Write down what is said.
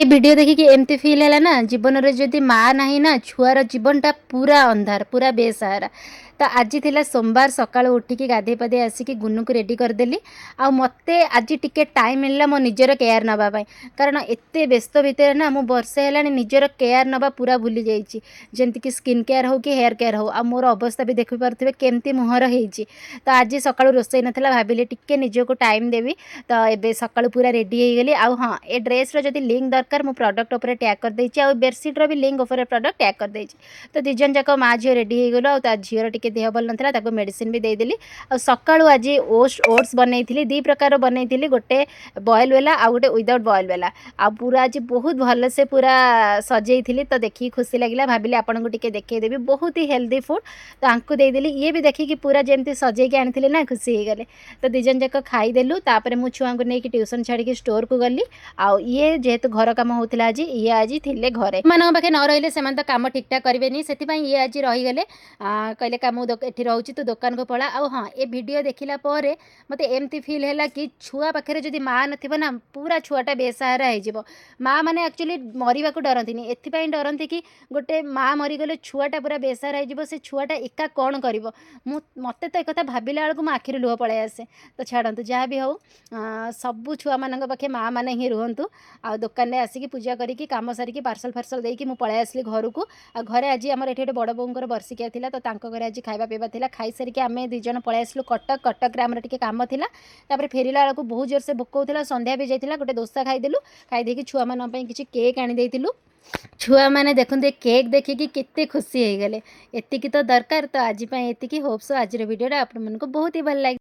ये वीडियो देखिए एमती फिल है ना जीवन में जदि माँ ना ना छुआर जीवनटा पूरा अंधार पूरा बेसहारा। तो आज थिला सोमवार सकाळ उठिकी गाधे पाधे आसिकी गुन्नू को रेडी करदेली। आ मते आज टिके टाइम मिलला मो निजर केयर नबा पाई कारण एते व्यस्त भितर ना मु वर्षे हेलानी निजर केयर नबा पूरा भूली जाइछि। जेमति कि स्किन केयर हो कि हेयर केयर हो आ मोर अवस्था भी देखि पारथिबे केमती मुहर हेइछि। तो आज सकाळ रोसई नथला भाबिले टिके निजको टाइम देवी। तो एबे सकाळ पूरा रेडी हो गली। आ हाँ ए ड्रेस रो जदि लिंक दरकार मु प्रोडक्ट ऊपर टैग कर देछि आ बेडशीट रो भी लिंक ऊपर प्रोडक्ट टैग कर देछि। तो दिजन जाक माँ झील रेडी हो गलो आ ता झीर टिके देह भल नथला ताको मेडिसिन भी देदेली। आ सकाळु आज ओट्स बनैथिली दी प्रकार बनैथिली गोटे बॉयल वाला आ गोटे विदाउट बॉयल वाला आ पूरा आज बहुत भल से पूरा सजेइथिली। तो देखि खुशी लागिला भाबिली आपन को टिके देखै देबी बहुत ही हेल्दी फूड तो आंकु देदेली। ये भी देखि कि पूरा जेमती सजे के आनिथिले ना खुशी हो गले। तो दिजन जाक खाई देलु तापरे मु छुआ को नेकी ट्यूशन छाड़ी के स्टोर को गली। आ ये जेहेतु घर काम होता आज ये आज थिले घरे मान पाखे न रही से तो कम ठीक ठाक करेंगे से ये आज रहीगले कहले का मुझे रोचे तू दुकान को पड़ा। आ हाँ ये वीडियो देखला मत एमती फिल है कि छुआ पाखे जब माँ ना पूरा छुआटा बेसहारा हो माँ मैंने एक्चुअली मरवा को डरती एपाई डरती कि गोटे माँ मरीगले छुआटा पूरा बेसहारा हो से छुआटा एका कौन कर मत तो एक भाविला बेलू मो आखिर लुह पलि आसे। तो छाड़ू जहाँ भी हो सबू छुआ मान पाखे माँ मैंने ही रुहतु आ दुकान में आसिकी पूजा करिकी काम सारिकी पार्सल फार्सल देकी मु पळाई आसली घर को। आ घरे आज आमर एठी गोटे बड़ बोउंकर बर्षिकिया थिला तो तांको घरे आज खाइबा पीबा थिला खाई सारिकी आमे दी जण पळाई आसलु कटक रे आमर टिके काम थिला। तापर फेरिला बेलू बहुत जोर से भोक होतिला संध्या भी जाइतिला गोटे डोसा खाइदेलु खाई देकी छुआ मान पई किछि केक आनी देइतिलु। छुआ मैंने देखते केक देखिकी केते खुशी हो गले। एतिकी तो दरकार तो आज एतिकी होप्स आज वीडियो आप बहुत ही भल लगे।